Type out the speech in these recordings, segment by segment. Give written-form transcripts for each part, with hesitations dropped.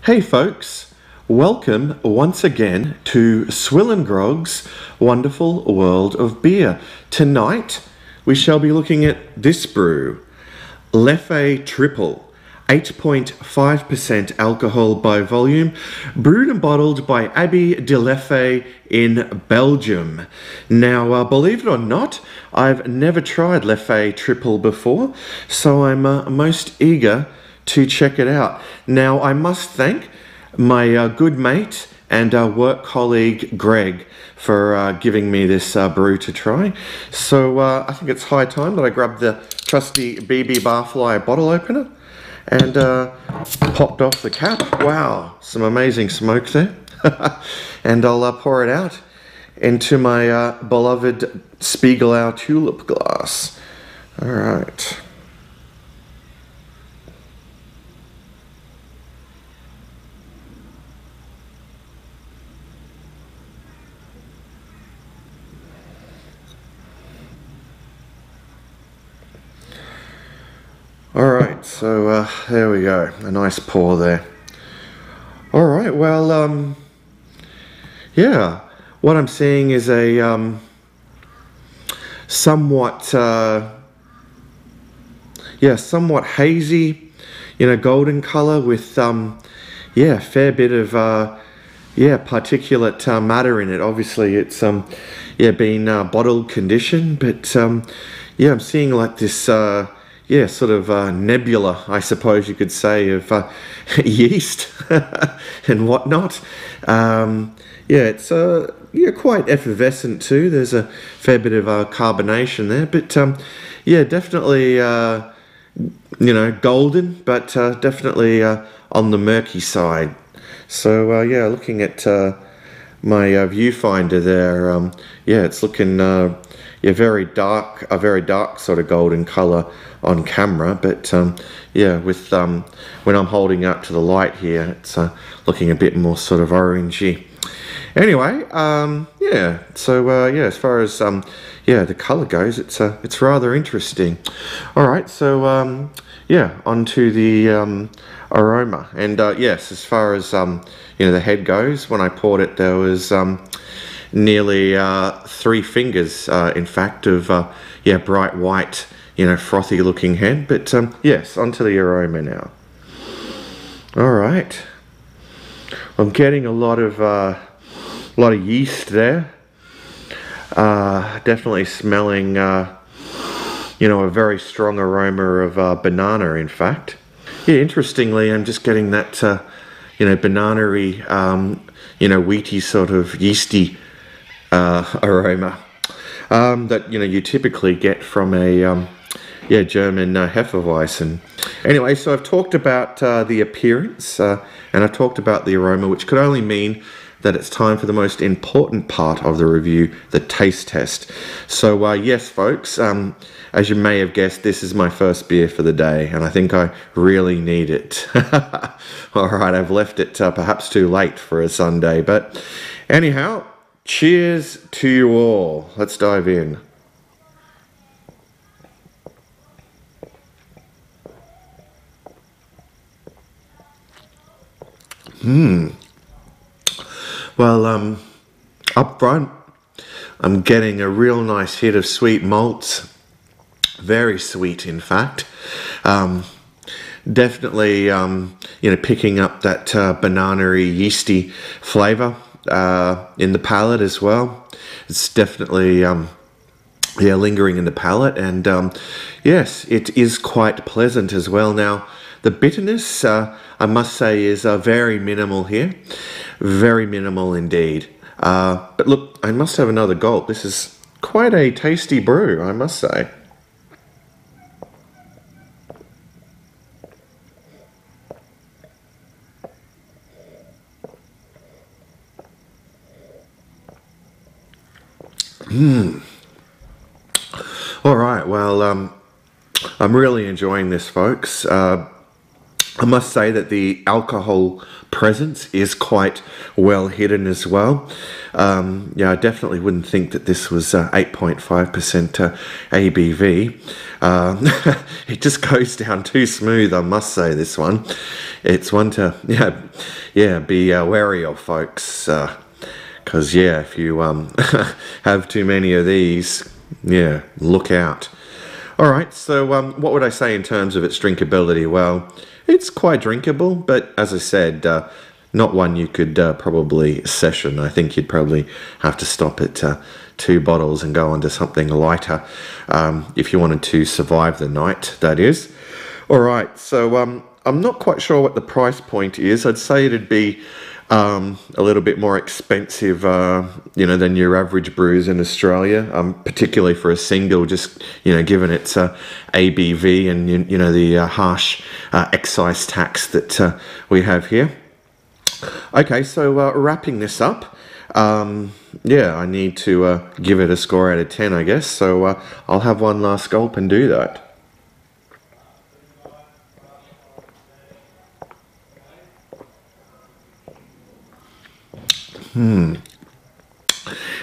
Hey folks, welcome once again to SwillinGrog's wonderful world of beer. Tonight we shall be looking at this brew, Leffe Tripel, 8.5% alcohol by volume, brewed and bottled by Abbaye de Leffe in Belgium. Now, believe it or not, I've never tried Leffe Tripel before, so I'm most eager to check it out. Now, I must thank my good mate and work colleague Greg for giving me this brew to try. So I think it's high time that I grabbed the trusty BB Barfly bottle opener and popped off the cap. Wow, some amazing smoke there. And I'll pour it out into my beloved Spiegelau tulip glass. All right. Alright, so there we go, a nice pour there. Alright, well, yeah, what I'm seeing is a somewhat hazy, golden colour with, a fair bit of, particulate matter in it. Obviously it's, been bottled condition, but, I'm seeing like this, sort of nebula, I suppose you could say, of yeast and whatnot. It's quite effervescent too. There's a fair bit of carbonation there, but definitely golden, but definitely on the murky side. So looking at my viewfinder there, it's looking a very dark sort of golden color on camera, but with when I'm holding up to the light here, it's looking a bit more sort of orangey. Anyway, as far as the color goes, it's rather interesting. All right, so onto the aroma, and yes, as far as the head goes, when I poured it, there was nearly 3 fingers, in fact, of bright white, frothy looking head. But yes, onto the aroma now. All right, I'm getting a lot of yeast there. Definitely smelling a very strong aroma of banana, in fact. Interestingly, I'm just getting that banana-y, wheaty sort of yeasty aroma that you typically get from a German Hefeweizen. Anyway, so I've talked about the appearance and I've talked about the aroma, which could only mean that it's time for the most important part of the review, the taste test. So yes, folks, as you may have guessed, this is my first beer for the day, and I think I really need it. All right, I've left it perhaps too late for a Sunday, but anyhow, cheers to you all. Let's dive in. Well, up front, I'm getting a real nice hit of sweet malts. Very sweet, in fact. Definitely, picking up that banana-y, yeasty flavour in the palate as well. It's definitely, lingering in the palate, and yes, it is quite pleasant as well. Now, the bitterness, I must say, is very minimal here. Very minimal indeed. But look, I must have another gulp. This is quite a tasty brew, I must say. All right, well, I'm really enjoying this, folks. I must say that the alcohol presence is quite well hidden as well. I definitely wouldn't think that this was 8.5% ABV. It just goes down too smooth, I must say, this one. it's one to be wary of, folks. Because if you have too many of these, look out. All right, so what would I say in terms of its drinkability? Well, it's quite drinkable, but as I said, not one you could probably session. I think you'd probably have to stop at 2 bottles and go on to something lighter if you wanted to survive the night, that is. All right, so I'm not quite sure what the price point is. I'd say it'd be a little bit more expensive, than your average brews in Australia, particularly for a single, just, given its ABV and, the harsh excise tax that we have here. Okay, so wrapping this up, I need to give it a score out of 10, I guess. So I'll have one last gulp and do that.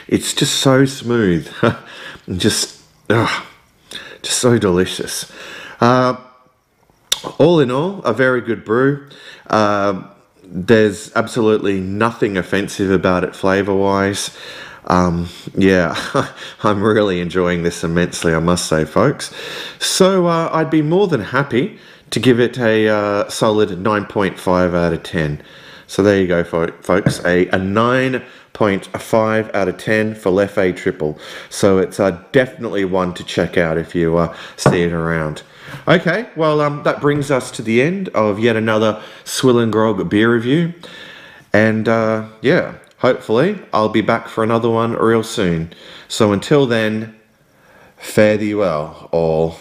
It's just so smooth, just so delicious. All in all, a very good brew. There's absolutely nothing offensive about it flavor-wise. I'm really enjoying this immensely, I must say, folks. So I'd be more than happy to give it a solid 9.5 out of 10. So there you go, folks, a 9.5 out of 10 for Leffe Tripel. So it's definitely one to check out if you see it around. Okay, well, that brings us to the end of yet another SwillinGrog beer review. And hopefully I'll be back for another one real soon. So until then, fare thee well, all.